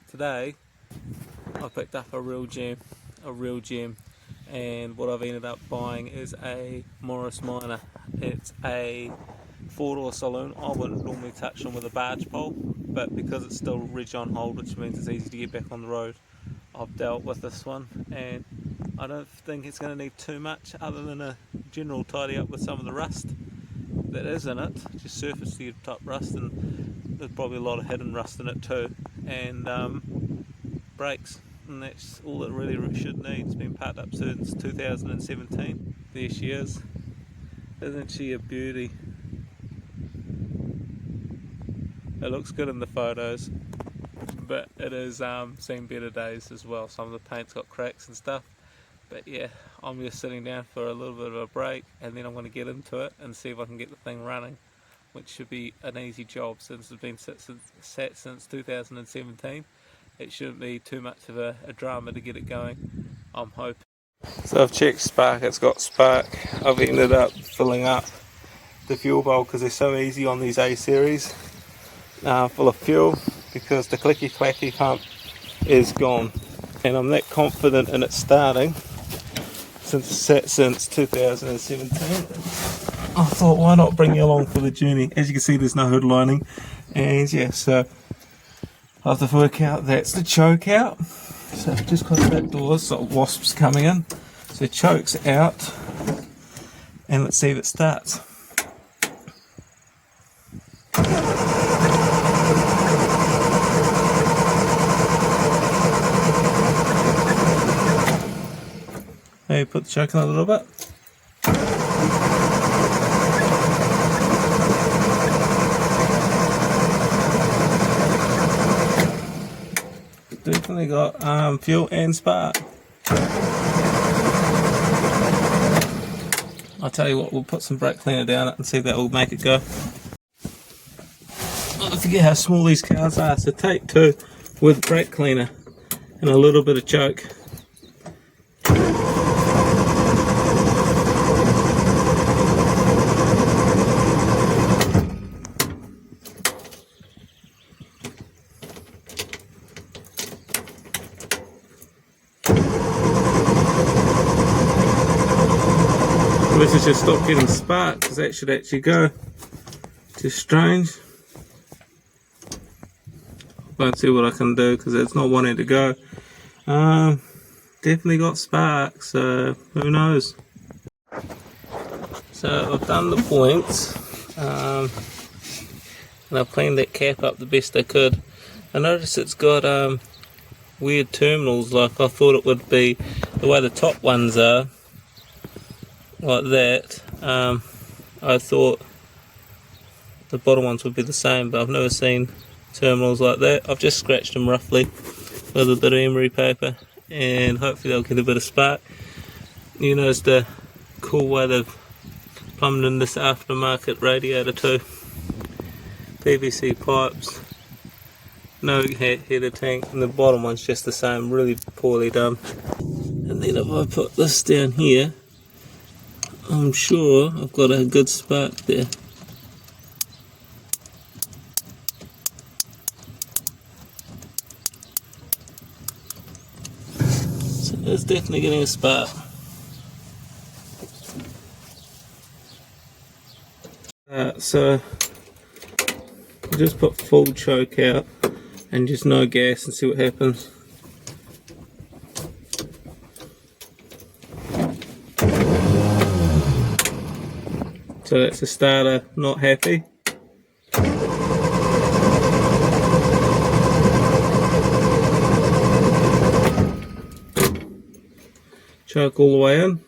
Today I picked up a real gem, and what I've ended up buying is a Morris Minor. It's a 4-door saloon. I wouldn't normally touch them with a barge pole, but because it's still ridge on hold, which means it's easy to get back on the road, I've dealt with this one, and I don't think it's going to need too much other than a general tidy up with some of the rust that is in it, just surface to top rust, and there's probably a lot of hidden rust in it too, and brakes, and that's all it really should need. It's been parked up since 2017. There she is. Isn't she a beauty? It looks good in the photos, but it is seen better days as well. Some of the paint's got cracks and stuff, but yeah, I'm just sitting down for a little bit of a break, and then I'm going to get into it and see if I can get the thing running, which should be an easy job since it's been sat since 2017. It shouldn't be too much of a drama to get it going, I'm hoping. So I've checked spark, it's got spark. I've ended up filling up the fuel bowl because they're so easy on these A series, full of fuel, because the clicky clacky pump is gone, and I'm that confident in it starting since it's sat since 2017. I thought, why not bring you along for the journey? As you can see, there's no hood lining, and yeah, so I have to work out that's the choke out. So just close that door, so wasps coming in. So choke's out, and let's see if it starts. Maybe put the choke in a little bit. Definitely got fuel and spark. I'll tell you what, we'll put some brake cleaner down it and see if that will make it go. I forget how small these cars are, so take 2 with brake cleaner and a little bit of choke. This is just stop getting spark, because that should actually go. Just strange. Won't see what I can do because it's not wanting to go. Definitely got spark, so who knows. So I've done the points, and I've cleaned that cap up the best I could. I noticed it's got weird terminals, like I thought it would be the way the top ones are. Like that. I thought the bottom ones would be the same, but I've never seen terminals like that. I've just scratched them roughly with a bit of emery paper, and hopefully they'll get a bit of spark. You notice the cool way they've plumbed in this aftermarket radiator too. PVC pipes, no header tank, and the bottom one's just the same, really poorly done. And then if I put this down here, I'm sure I've got a good spark there. So it's definitely getting a spark. So I'll just put full choke out and just no gas and see what happens. So that's the starter, not happy. Choke all the way in.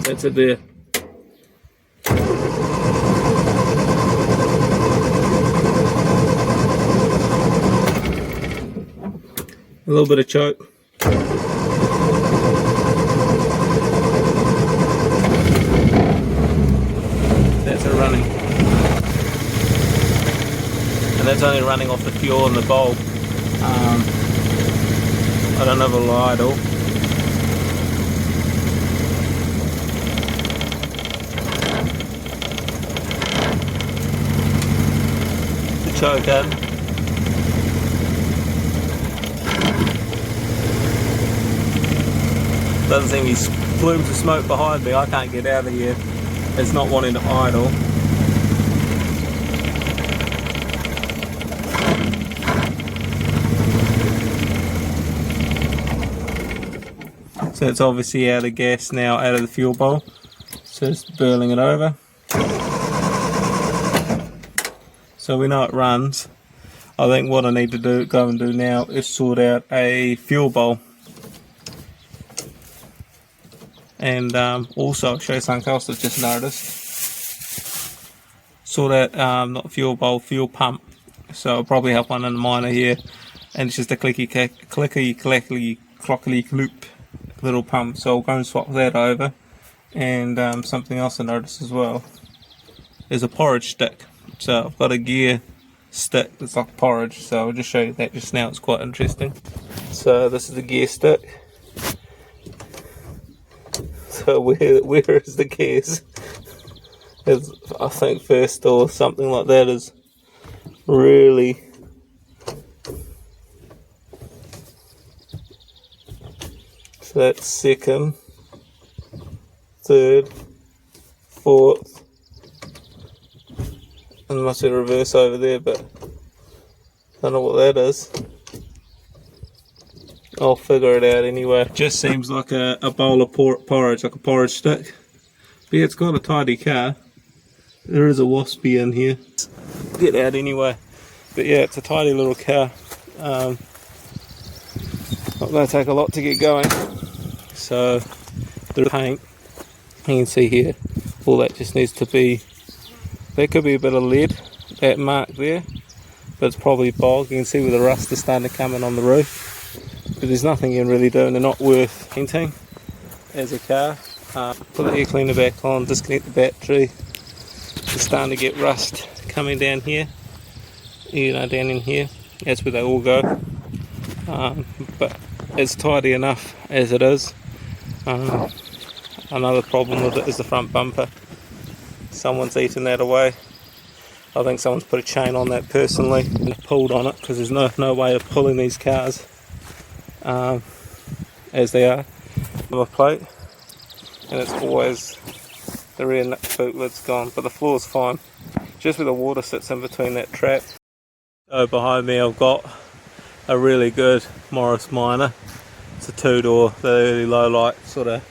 That's it there. A little bit of choke. That's it running. And that's only running off the fuel and the bulb. I don't have a idle. The choke in. Doesn't seem these plumes of smoke behind me. I can't get out of here. It's not wanting to idle. So it's obviously out of gas now, out of the fuel bowl. So just burling it over. So we know it runs. I think what I need to go and do now is sort out a fuel bowl. And also I'll show you something else I've just noticed. Sort out, not fuel bowl, fuel pump. So I'll probably have one in the minor here. And it's just a clicky clockly loop little pump. So I'll go and swap that over. And something else I noticed as well is a porridge stick. So I've got a gear stick that's like porridge. So I'll just show you that just now. It's quite interesting. So this is the gear stick. So where is the gears? I think first or something like that is really so that's second, third, fourth, and there must be a reverse over there, but I don't know what that is. I'll figure it out anyway. Just seems like a bowl of porridge, like a porridge stick. But yeah, it's got a tidy car. There is a waspy in here. Get out anyway. But yeah, it's a tidy little car. Not going to take a lot to get going. So the paint, you can see here, all that just needs to be, there could be a bit of lead, that mark there, but it's probably bog. You can see where the rust is starting to come in on the roof. But there's nothing you can really do, and they're not worth painting as a car. Put the air cleaner back on, disconnect the battery. It's starting to get rust coming down here, you know, down in here. That's where they all go. But it's tidy enough as it is. Another problem with it is the front bumper. Someone's eaten that away. I think someone's put a chain on that personally and pulled on it, because there's no way of pulling these cars as they are. A plate, and it's always the rear boot lid's gone, but the floor's fine. Just where the water sits in between that trap. So behind me I've got a really good Morris Minor. It's a two-door, the early low light, sort of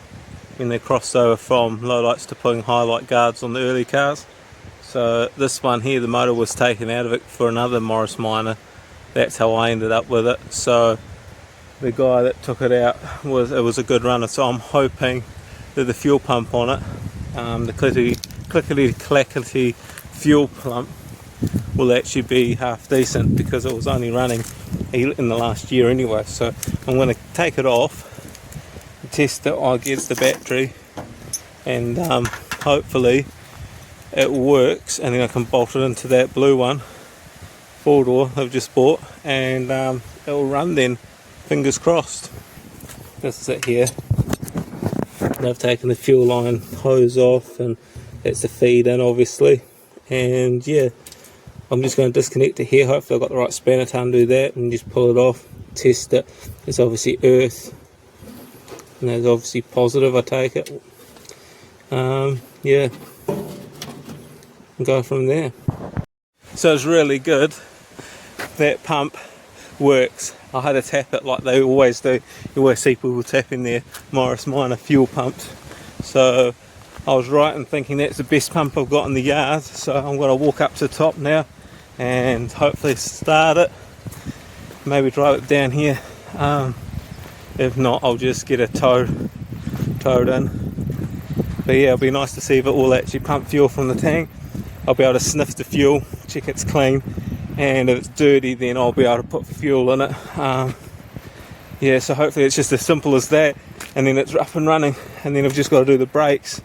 when they crossed over from low lights to putting highlight guards on the early cars. So this one here, the motor was taken out of it for another Morris Minor. That's how I ended up with it. So the guy that took it out was a good runner. So I'm hoping that the fuel pump on it, the clickety clackety fuel pump, will actually be half decent, because it was only running in the last year anyway. So I'm going to take it off, test it against the battery, and hopefully it works, and then I can bolt it into that blue one, 4-door I've just bought, and it will run then, fingers crossed. This is it here. I've taken the fuel line hose off, and that's the feed in obviously, and yeah, I'm just going to disconnect it here. Hopefully I've got the right spanner to undo that, and just pull it off, test it. It's obviously earth, and that's obviously positive, I take it. Yeah, and go from there. So it's really good. That pump works. I had to tap it like they always do. You always see people tapping their Morris Minor fuel pumps. So I was right in thinking that's the best pump I've got in the yard. So I'm going to walk up to the top now and hopefully start it. Maybe drive it down here. If not, I'll just get it towed in. But yeah, it'll be nice to see if it will actually pump fuel from the tank. I'll be able to sniff the fuel, check it's clean, and if it's dirty then I'll be able to put fuel in it. Yeah, so hopefully it's just as simple as that, and then it's up and running, and then I've just got to do the brakes,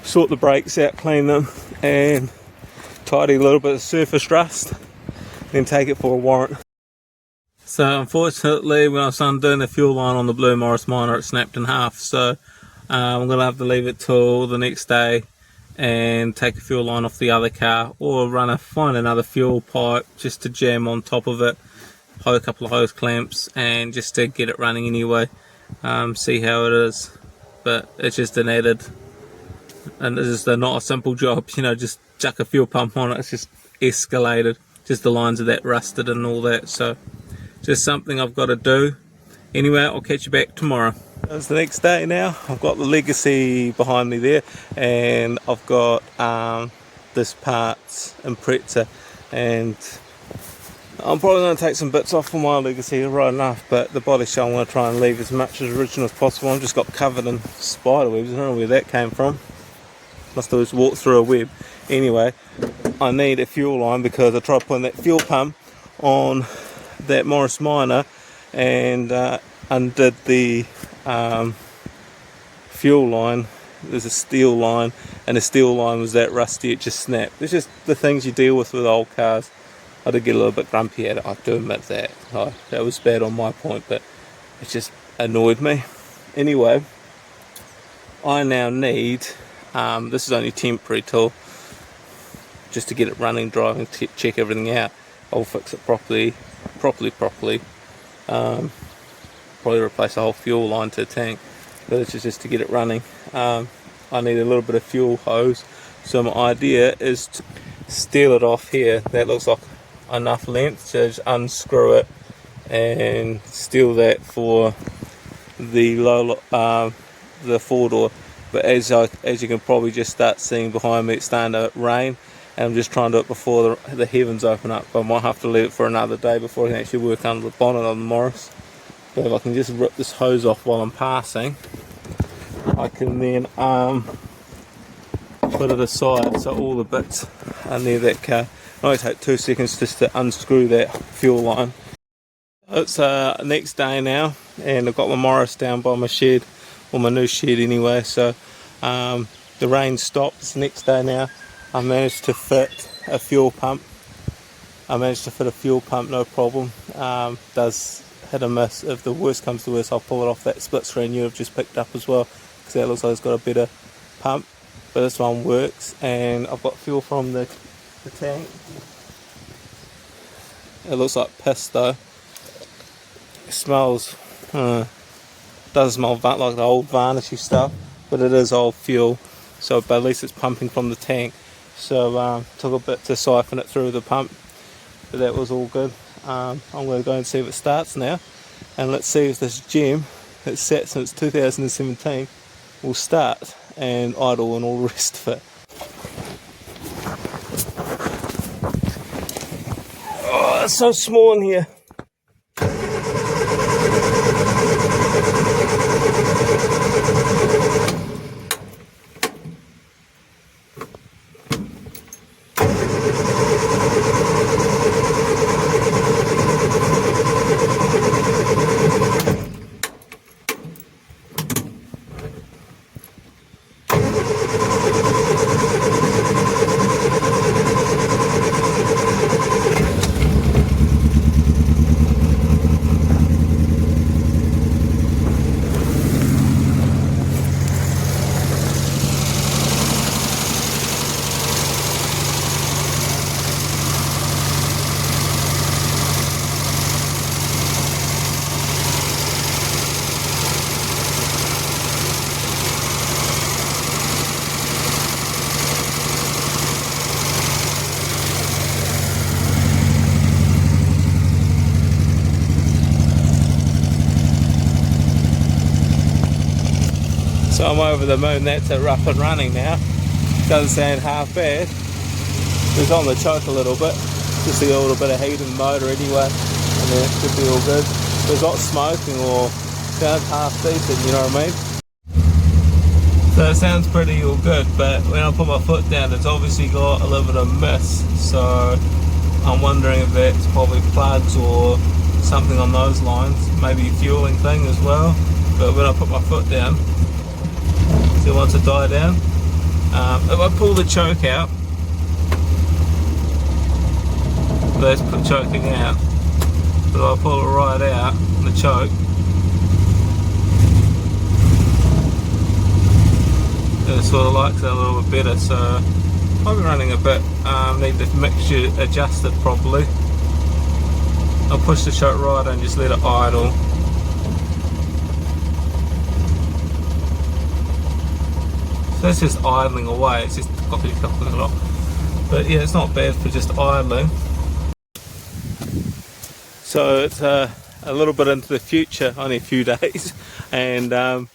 sort the brakes out, clean them, and tidy a little bit of surface rust, then take it for a warrant. So unfortunately, when I was undoing the fuel line on the blue Morris Minor, it snapped in half. So I'm going to have to leave it till the next day and take a fuel line off the other car, or find another fuel pipe just to jam on top of it, a couple of hose clamps, and just to get it running anyway. See how it is. But it's just an added, and it's just not a simple job, you know, just chuck a fuel pump on it. It's just escalated, just the lines are that rusted and all that. So just something I've got to do. Anyway, I'll catch you back tomorrow. It's the next day now. I've got the Legacy behind me there, and I've got this parts impreza, and I'm probably going to take some bits off for my Legacy, right enough, but the body shell I'm going to try and leave as much as original as possible. I've just got covered in spider webs. I don't know where that came from. Must have just walked through a web. Anyway, I need a fuel line because I tried putting that fuel pump on that Morris Minor and undid the fuel line. There's a steel line, and the steel line was that rusty, it just snapped. It's just the things you deal with old cars. I did get a little bit grumpy at it, I do admit that. That was bad on my point, but it just annoyed me. Anyway, I now need, this is only temporary till just to get it running, driving, check everything out. I'll fix it properly. Probably replace the whole fuel line to the tank, but it's just to get it running. I need a little bit of fuel hose, so my idea is to steal it off here. That looks like enough length to just unscrew it and steal that for the the 4-door. But as you can probably just start seeing behind me, it's starting to rain, and I'm just trying to do it before the heavens open up. But I might have to leave it for another day before I can actually work under the bonnet on the Morris. But if I can just rip this hose off while I'm passing, I can then put it aside so all the bits are near that car. It only take 2 seconds just to unscrew that fuel line. It's next day now, and I've got my Morris down by my shed, or my new shed anyway, so the rain stopped. It's the next day now. I managed to fit a fuel pump. No problem. Does hit and miss. If the worst comes to worst, I'll pull it off that split screen unit I've just picked up as well, because that looks like it's got a better pump. But this one works, and I've got fuel from the tank. It looks like piss though. It smells, doesn't smell like the old varnishy stuff, but it is old fuel. So, but at least it's pumping from the tank. So took a bit to siphon it through the pump, but that was all good. I'm going to go and see if it starts now, and let's see if this gem that's sat since 2017 will start and idle and all the rest of it. Oh, it's so small in here. So I'm over the moon. That's it, up and running now. Doesn't sound half bad. It's on the choke a little bit, just a little bit of heat in the motor anyway, and then it should be all good. There's not smoking or sounds half decent, you know what I mean? So it sounds pretty all good, but when I put my foot down, it's obviously got a little bit of mist, so I'm wondering if that's probably plugs or something on those lines, maybe a fueling thing as well. But when I put my foot down, see, once it died down, if I pull the choke out, that's choking out, but I'll pull it right out, the choke. It sort of likes it a little bit better, so I'll be running a bit, need the mixture adjusted properly. I'll push the choke right and just let it idle. So it's just idling away, it's just coupling it off. But yeah, it's not bad for just idling. So it's a little bit into the future, only a few days, and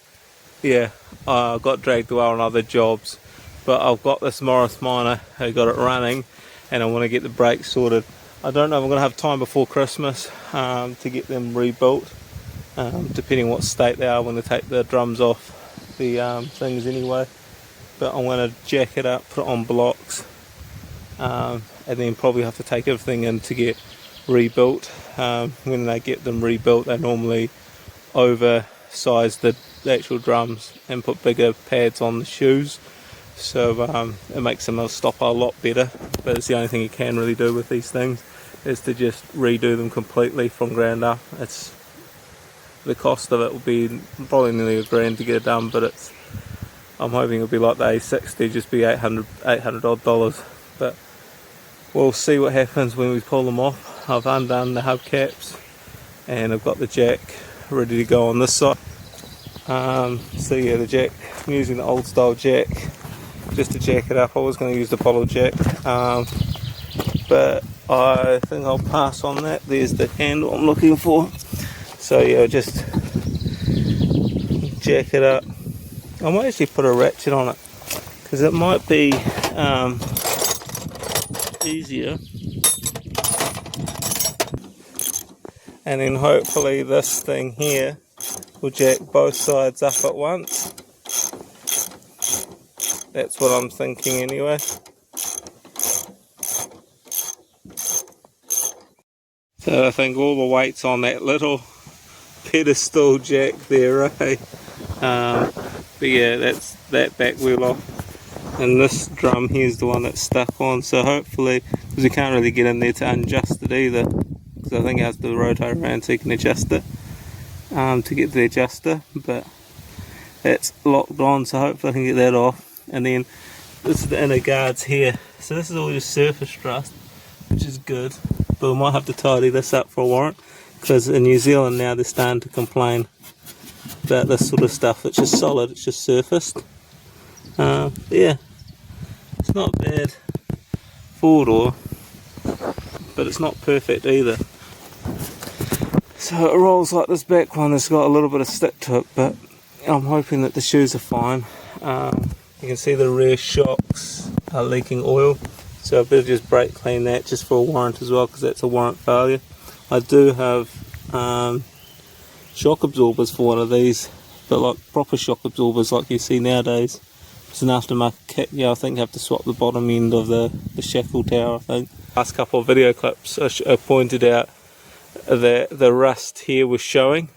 yeah, I got dragged away on other jobs, but I've got this Morris Minor, I got it running, and I want to get the brakes sorted. I don't know if I'm going to have time before Christmas to get them rebuilt, depending what state they are when they take the drums off the things anyway. But I'm going to jack it up, put it on blocks, and then probably have to take everything in to get rebuilt. When they get them rebuilt, they normally oversize the actual drums and put bigger pads on the shoes, so it makes them stop a lot better. But it's the only thing you can really do with these things, is to just redo them completely from ground up. It's the cost of it will be probably nearly $1,000 to get it done, but I'm hoping it'll be like the A60, just be $800 odd. But we'll see what happens when we pull them off. I've undone the hubcaps and I've got the jack ready to go on this side. So yeah, the jack, I'm using the old style jack just to jack it up. I was going to use the bottle jack, but I think I'll pass on that. There's the handle I'm looking for. So yeah, I'll just jack it up. I might actually put a ratchet on it, because it might be easier. And then hopefully this thing here will jack both sides up at once. That's what I'm thinking anyway. So I think all the weight's on that little pedestal jack there, right? But yeah, that's that back wheel off, and this drum here's the one that's stuck on. So hopefully, because we can't really get in there to adjust it either, because I think it has to rotate around so you can adjust it to get to the adjuster, but it's locked on, so hopefully I can get that off. And then this is the inner guards here, so this is all just surface rust, which is good, but we might have to tidy this up for a warrant, because in New Zealand now they're starting to complain about this sort of stuff. It's just solid, it's just surfaced. Yeah, it's not bad four door, but it's not perfect either. So it rolls like this back one, it's got a little bit of stick to it, but I'm hoping that the shoes are fine. You can see the rear shocks are leaking oil, so I better just brake clean that just for a warrant as well, because that's a warrant failure. I do have shock absorbers for one of these, but like proper shock absorbers like you see nowadays. It's an aftermarket kit. Yeah, I think you have to swap the bottom end of the shackle tower, I think. Last couple of video clips I pointed out that the rust here was showing,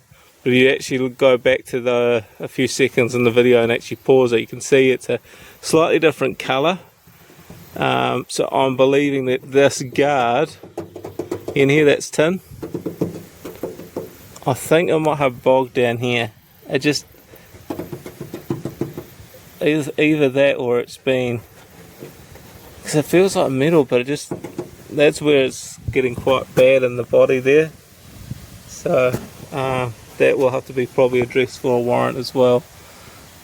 but if you actually go back to a few seconds in the video and actually pause it, you can see it's a slightly different colour. So I'm believing that this guard in here, that's tin, I think it might have bogged down here. It just either that or it's been, because it feels like metal, but it just, that's where it's getting quite bad in the body there. So that will have to be probably addressed for a warrant as well.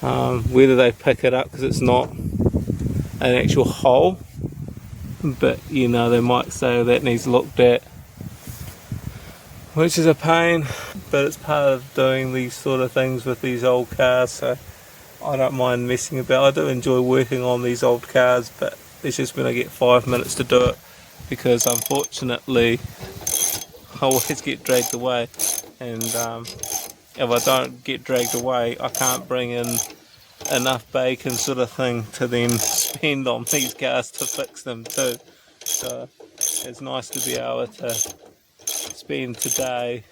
Whether they pick it up, because it's not an actual hole, but you know, they might say that needs looked at, which is a pain, but it's part of doing these sort of things with these old cars, so I don't mind messing about. I do enjoy working on these old cars, but it's just when I get 5 minutes to do it, because unfortunately I always get dragged away, and if I don't get dragged away, I can't bring in enough bacon sort of thing to then spend on these cars to fix them too. So it's nice to be able to spend today,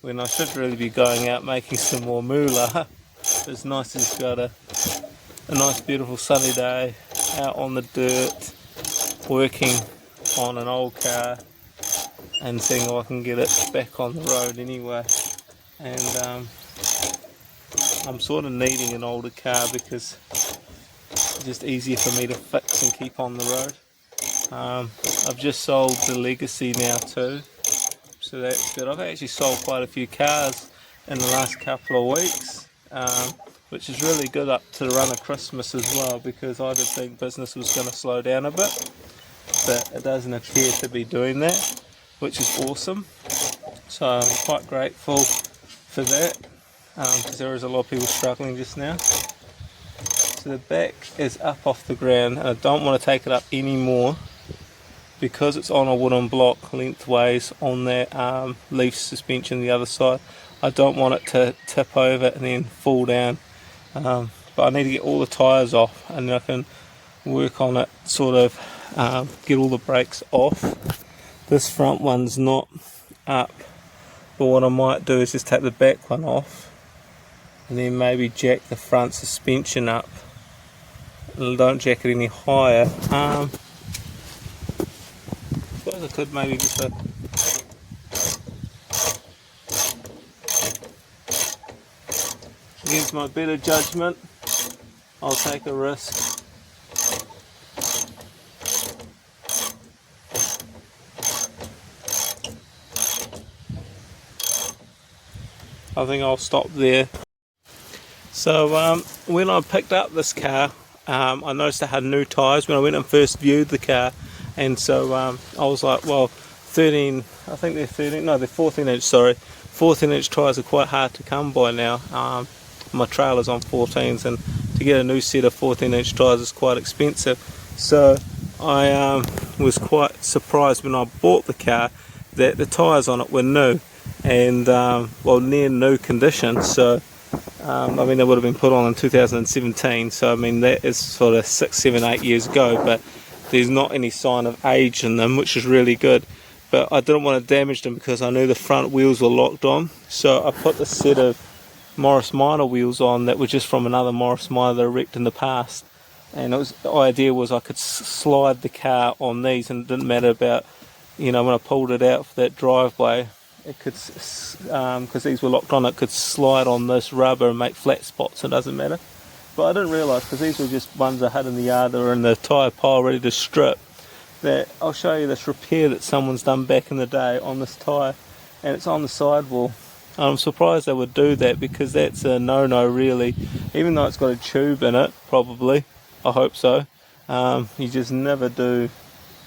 when I should really be going out making some more moolah. It's nice to just got a nice beautiful sunny day out on the dirt working on an old car, and seeing if I can get it back on the road anyway. And I'm sort of needing an older car because it's just easier for me to fix and keep on the road. I've just sold the Legacy now too, so that's good. I've actually sold quite a few cars in the last couple of weeks, which is really good up to the run of Christmas as well, because I did think business was going to slow down a bit, but it doesn't appear to be doing that, which is awesome. So I'm quite grateful for that, because there is a lot of people struggling just now. So the back is up off the ground, and I don't want to take it up anymore because it's on a wooden block lengthways on that leaf suspension the other side. I don't want it to tip over and then fall down, but I need to get all the tyres off, and then I can work on it, sort of get all the brakes off. This front one's not up, but what I might do is just take the back one off and then maybe jack the front suspension up. Don't jack it any higher. I suppose I could maybe just against my better judgment, I'll take a risk. I think I'll stop there. So when I picked up this car, I noticed it had new tyres when I went and first viewed the car, and so I was like, well, 13, I think they're 13, no, they're 14 inch, sorry. 14 inch tyres are quite hard to come by now. My trailer's on 14s, and to get a new set of 14 inch tyres is quite expensive. So I was quite surprised when I bought the car that the tyres on it were new, and well, near new condition. So I mean, they would have been put on in 2017, so I mean that is sort of 6, 7, 8 years ago, but there's not any sign of age in them, which is really good. But I didn't want to damage them because I knew the front wheels were locked on, so I put the set of Morris Minor wheels on that were just from another Morris Minor that I wrecked in the past, and the idea was I could slide the car on these, and it didn't matter about, you know, when I pulled it out for that driveway, it could, because these were locked on, it could slide on this rubber and make flat spots. It doesn't matter. But I didn't realise, because these were just ones I had in the yard that were in the tyre pile ready to strip, that I'll show you this repair that someone's done back in the day on this tyre, and it's on the sidewall. I'm surprised they would do that, because that's a no-no really, even though it's got a tube in it, probably, I hope so. You just never do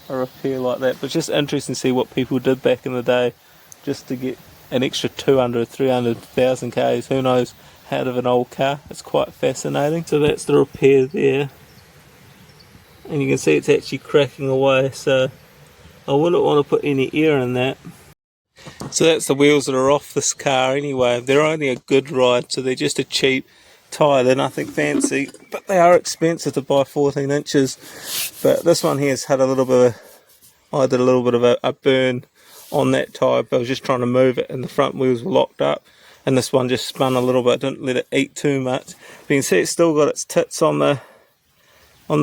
a repair like that, but it's just interesting to see what people did back in the day, just to get an extra 200, 300,000 k's, who knows, out of an old car. It's quite fascinating. So that's the repair there, and you can see it's actually cracking away, so I wouldn't want to put any air in that. So that's the wheels that are off this car anyway. They're only a good ride, so they're just a cheap tyre, they're nothing fancy, but they are expensive to buy 14 inches. But this one here has had a little bit of, I did a little bit of a burn on that tyre, but I was just trying to move it, and the front wheels were locked up, and this one just spun a little bit, didn't let it eat too much. But you can see it's still got its tits on the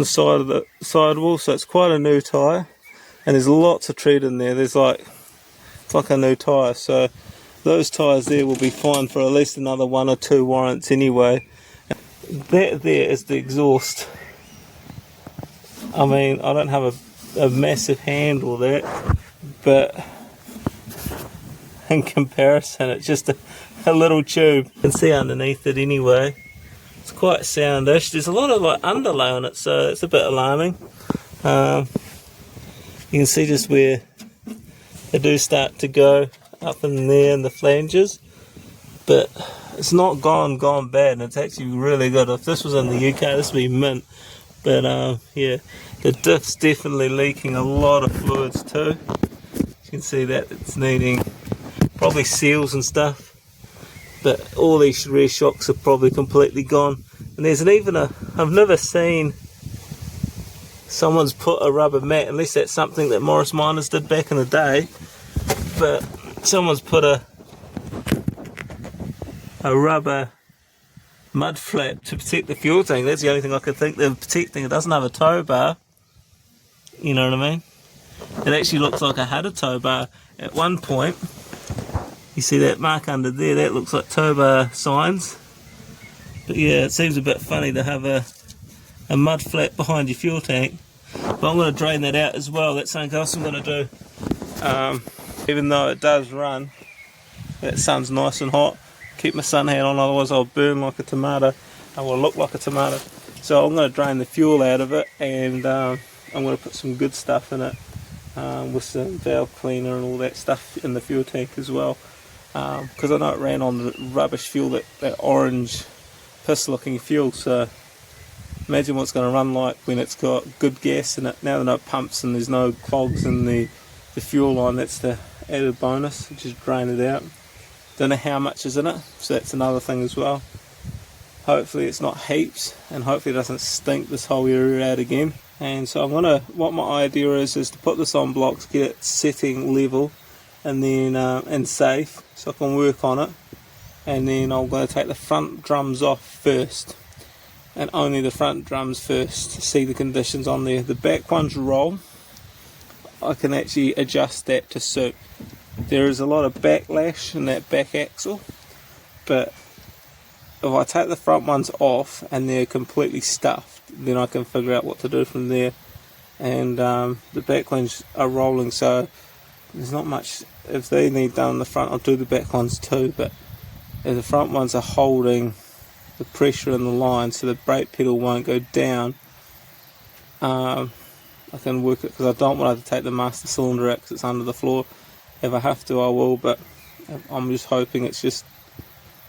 side of the sidewall, so it's quite a new tyre, and there's lots of tread in there. There's like, it's like a new tyre, so those tyres there will be fine for at least another 1 or 2 warrants anyway. That there is the exhaust. I mean, I don't have a massive handle there, but in comparison, it's just a little tube. You can see underneath it anyway. It's quite soundish. There's a lot of like underlay on it, so it's a bit alarming. You can see just where they do start to go up in there in the flanges, but it's not gone bad, and it's actually really good. If this was in the UK, this would be mint. But yeah, the diff's definitely leaking a lot of fluids too. You can see that it's needing probably seals and stuff, but all these rear shocks are probably completely gone. And there's I've never seen someone's put a rubber mat, unless that's something that Morris Minors did back in the day, but someone's put a rubber mud flap to protect the fuel tank. That's the only thing I could think they're protecting. It doesn't have a tow bar, you know what I mean? it actually looks like I had a tow bar at one point. You see that mark under there, that looks like tow bar signs. But yeah, it seems a bit funny to have a mud flat behind your fuel tank. But I'm going to drain that out as well. That's something else I'm going to do. Even though it does run, that sun's nice and hot. Keep my sun hat on, otherwise I'll burn like a tomato. I will look like a tomato. So I'm going to drain the fuel out of it, and I'm going to put some good stuff in it, with some valve cleaner and all that stuff in the fuel tank as well. Because I know it ran on the rubbish fuel, that orange piss looking fuel. So imagine what it's going to run like when it's got good gas in it. Now there are no pumps and there's no clogs in the fuel line. That's the added bonus. Just drain it out. Don't know how much is in it, so that's another thing as well. Hopefully it's not heaps, and hopefully it doesn't stink this whole area out again. And so what my idea is to put this on blocks, get it setting level, and then and safe, so I can work on it. And then I'm going to take the front drums off first, and only the front drums first, to see the conditions on there. The back ones roll. I can actually adjust that to suit. There is a lot of backlash in that back axle, but if I take the front ones off and they're completely stuffed, then I can figure out what to do from there. And the back ones are rolling, so there's not much. If they need done in the front, I'll do the back ones too, but if the front ones are holding the pressure in the line so the brake pedal won't go down, I can work it, because I don't want to take the master cylinder out because it's under the floor. If I have to, I will, but I'm just hoping it's just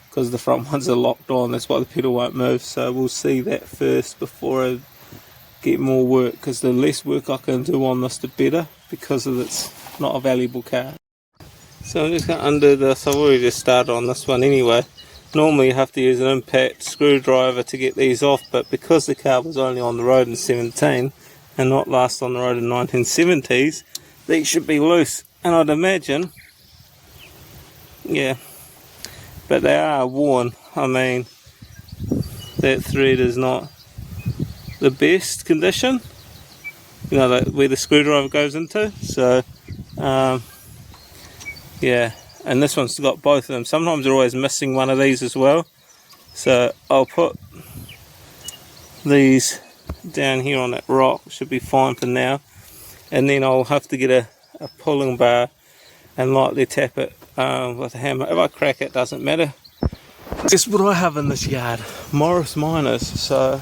because the front ones are locked on, that's why the pedal won't move. So we'll see that first before I get more work, because the less work I can do on this, the better, because it's not a valuable car. So I'm just going to undo this. I've already just started on this one anyway. Normally you have to use an impact screwdriver to get these off, but because the car was only on the road in 17 and not last on the road in 1970s, these should be loose. And I'd imagine, yeah, but they are worn. I mean, that thread is not the best condition, you know, where the screwdriver goes into. So yeah, and this one's got both of them. Sometimes they're always missing one of these as well, so I'll put these down here on that rock. Should be fine for now, and then I'll have to get a pulling bar and lightly tap it with a hammer. If I crack it, doesn't matter. Guess what I have in this yard? Morris Minors. So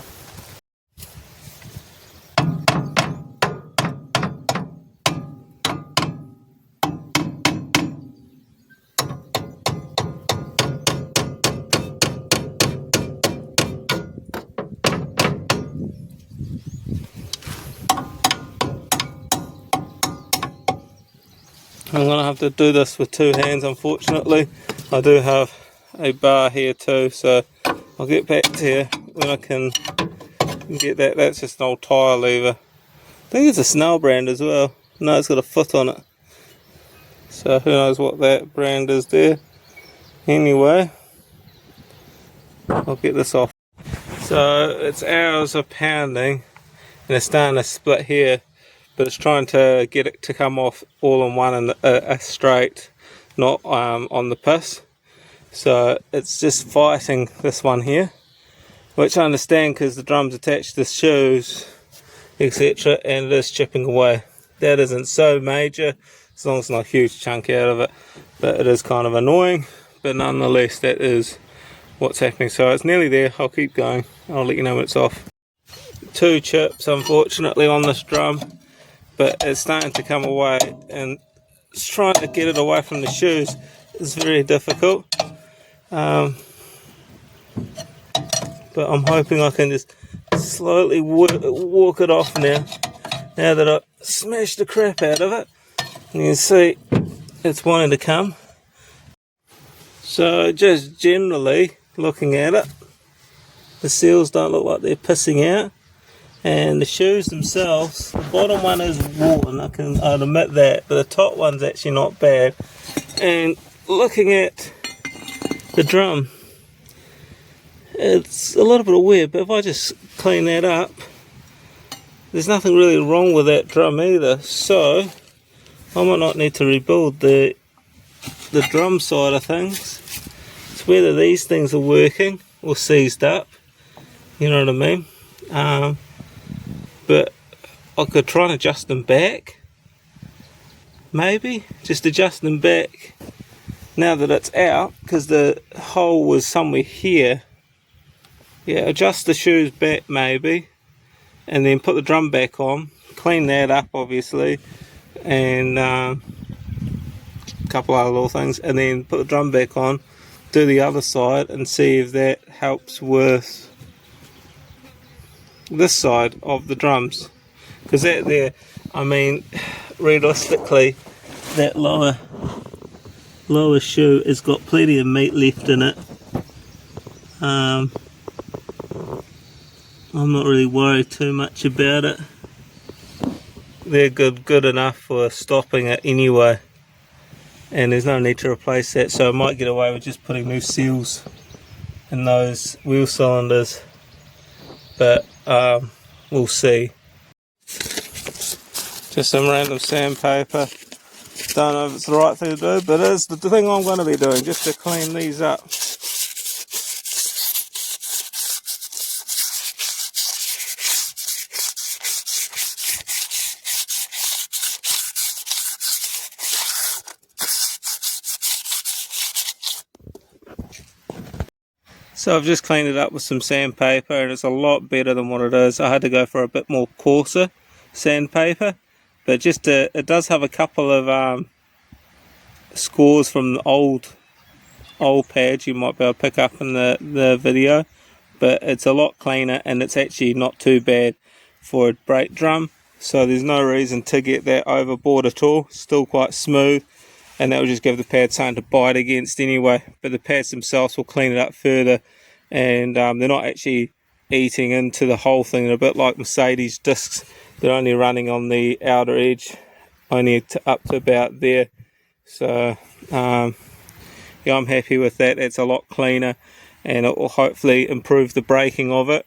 I'm going to have to do this with two hands, unfortunately. I do have a bar here too, so I'll get back to you when I can get that. That's just an old tyre lever. I think it's a Snell brand as well. No, it's got a foot on it. So who knows what that brand is there. Anyway, I'll get this off. So it's hours of pounding, and it's starting to split here. But it's trying to get it to come off all in one and a straight, not on the piss. So it's just fighting this one here, which I understand because the drum's attached to the shoes, etc., and it is chipping away. That isn't so major, as long as it's not a huge chunk out of it, but it is kind of annoying. But nonetheless, that is what's happening. So it's nearly there. I'll keep going. I'll let you know when it's off. 2 chips, unfortunately, on this drum. But it's starting to come away, and it's trying to get it away from the shoes is very difficult. But I'm hoping I can just slowly walk it off now that I've smashed the crap out of it. And you can see it's wanting to come. So just generally looking at it, the seals don't look like they're pissing out. And the shoes themselves, the bottom one is worn, I'll admit that, but the top one's actually not bad. And looking at the drum, it's a little bit weird, but if I just clean that up, there's nothing really wrong with that drum either, so I might not need to rebuild the drum side of things. It's whether these things are working or seized up, you know what I mean. But I could try and adjust them back, maybe just adjust them back now that it's out, because the hole was somewhere here. Yeah, adjust the shoes back maybe, and then put the drum back on, clean that up obviously, and a couple other little things, and then put the drum back on, do the other side, and see if that helps with this side of the drums. Because that there, I mean, realistically, that lower shoe has got plenty of meat left in it. I'm not really worried too much about it. They're good enough for stopping it anyway, and there's no need to replace that, so I might get away with just putting new seals in those wheel cylinders, but we'll see. Just some random sandpaper. Don't know if it's the right thing to do, but it is the thing I'm going to be doing, just to clean these up. So I've just cleaned it up with some sandpaper, and it's a lot better than what it is. I had to go for a bit more coarser sandpaper, but just it does have a couple of scores from the old pads you might be able to pick up in the video, but it's a lot cleaner, and it's actually not too bad for a brake drum, so there's no reason to get that overboard at all. Still quite smooth, and that will just give the pad something to bite against anyway, but the pads themselves will clean it up further, and they're not actually eating into the whole thing. They're a bit like Mercedes discs, they're only running on the outer edge, only up to about there. So yeah, I'm happy with that. It's a lot cleaner, and it will hopefully improve the braking of it.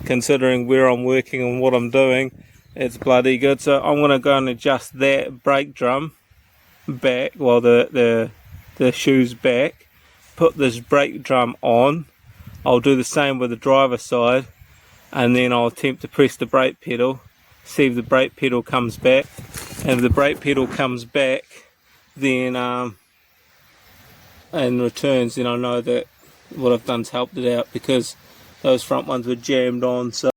Considering where I'm working and what I'm doing, it's bloody good. So I'm going to go and adjust that brake drum back, well the shoes back, put this brake drum on. I'll do the same with the driver side, and then I'll attempt to press the brake pedal, see if the brake pedal comes back, and if the brake pedal comes back then and returns, then I know that what I've done's helped it out, because those front ones were jammed on. So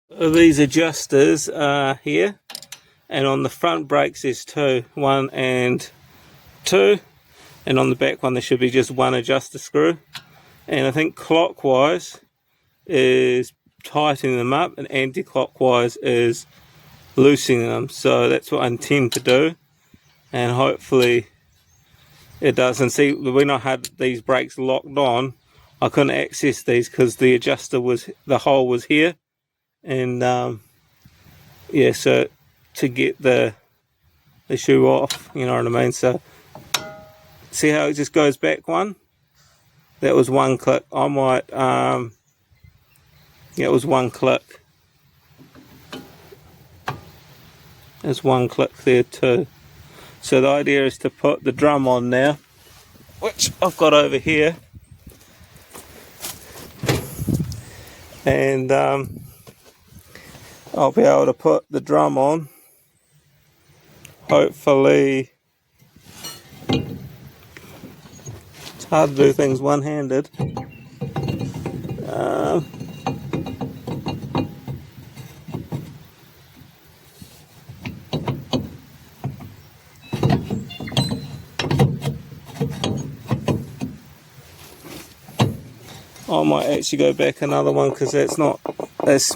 these adjusters are here, and on the front brakes there's two, 1 and 2, and on the back one there should be just one adjuster screw, and I think clockwise is tightening them up and anti-clockwise is loosening them. So that's what I intend to do, and hopefully it does. And see, when I had these brakes locked on, I couldn't access these because the adjuster was, the hole was here, and yeah, so to get the shoe off, you know what I mean. So see how it just goes back one? That was one click. I might yeah, it was one click. There's one click there too. So the idea is to put the drum on now, which I've got over here, and I'll be able to put the drum on, hopefully. It's hard to do things one-handed. I might actually go back another one, because that's not as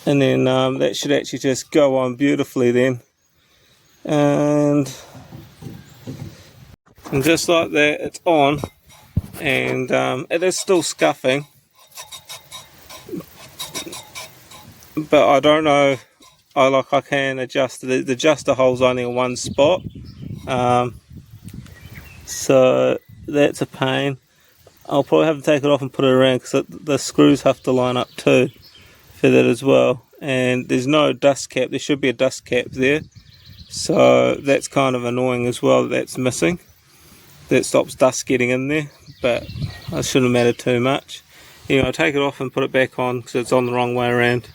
and then that should actually just go on beautifully then, and just like that it's on, and it is still scuffing, but I don't know, I can adjust the adjuster hole's only in one spot, so that's a pain. I'll probably have to take it off and put it around because the screws have to line up too for that as well. And there's no dust cap. There should be a dust cap there, so that's kind of annoying as well. That's missing. That stops dust getting in there, but it shouldn't matter too much. Anyway, I'll take it off and put it back on because it's on the wrong way around.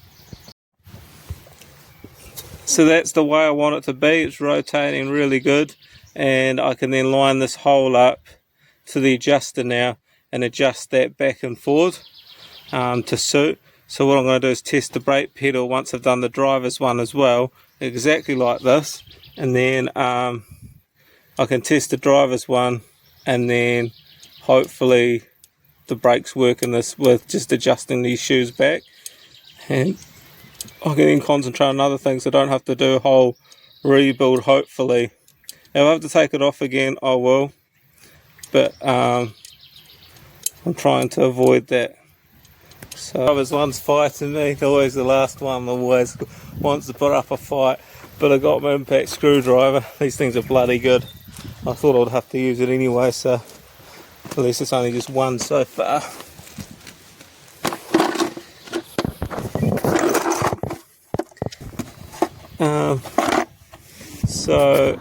So that's the way I want it to be. It's rotating really good, and I can then line this hole up to the adjuster now and adjust that back and forward to suit. So what I'm going to do is test the brake pedal once I've done the driver's one as well, exactly like this, and then I can test the driver's one, and then hopefully the brakes work in this with just adjusting these shoes back, and I can then concentrate on other things. I don't have to do a whole rebuild, hopefully. If I have to take it off again, I will, but I'm trying to avoid that. So driver's one's fighting me, always the last one, always wants to put up a fight, but I got my impact screwdriver. These things are bloody good. I thought I'd have to use it anyway, so at least it's only just one so far. So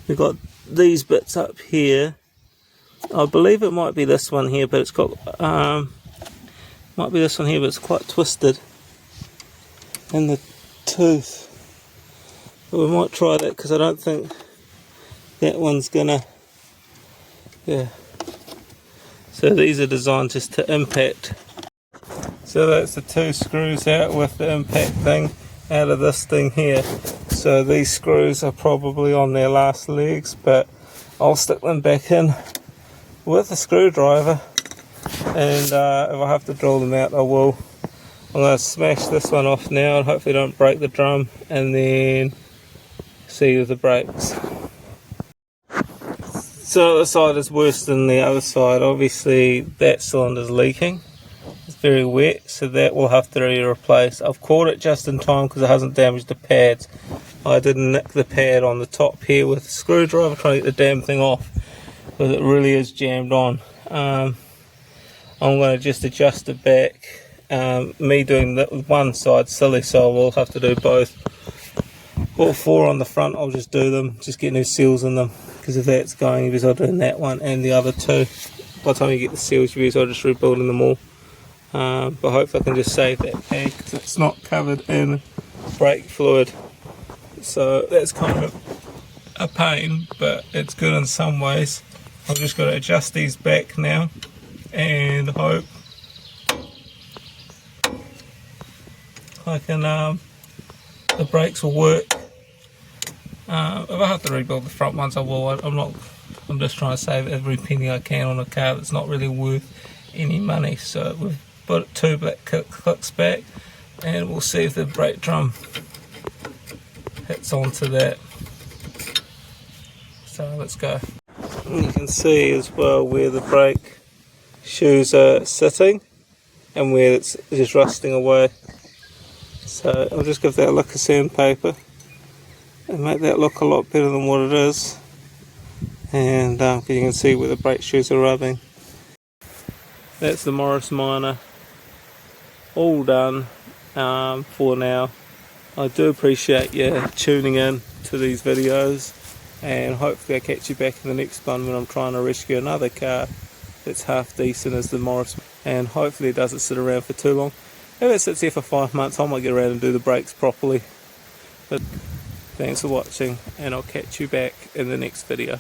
we've got these bits up here. I believe it might be this one here, but it's got might be this one here, but it's quite twisted in the tooth. But we might try that because I don't think that one's gonna. Yeah. So these are designed just to impact. So that's the two screws out with the impact thing out of this thing here. So these screws are probably on their last legs, but I'll stick them back in with a screwdriver, and if I have to drill them out I will. I'm going to smash this one off now and hopefully don't break the drum, and then see with the brakes. So the side is worse than the other side. Obviously that cylinder's leaking. It's very wet, so that will have to be replaced. I've caught it just in time because it hasn't damaged the pads. I did nick the pad on the top here with a screwdriver trying to get the damn thing off, because it really is jammed on. I'm going to just adjust it back. Me doing that with one side silly, so I will have to do both. All four on the front, I'll just do them, just get new seals in them, because if that's going, you better doing that one and the other two. By the time you get the seals, you better just rebuilding them all. But hopefully I can just save that pad because it's not covered in brake fluid. So that's kind of a pain, but it's good in some ways. I've just got to adjust these back now and hope I can the brakes will work. If I have to rebuild the front ones I will. I'm just trying to save every penny I can on a car that's not really worth any money. So we've put two black clicks back, and we'll see if the brake drum hits onto that. So let's go. And you can see as well where the brake shoes are sitting and where it's just rusting away. So I'll just give that a lick of sandpaper and make that look a lot better than what it is. And you can see where the brake shoes are rubbing. That's the Morris Minor all done for now. I do appreciate you tuning in to these videos, and hopefully I catch you back in the next one when I'm trying to rescue another car that's half decent as the Morris, and hopefully it doesn't sit around for too long. If it sits here for 5 months I might get around and do the brakes properly. But thanks for watching, and I'll catch you back in the next video.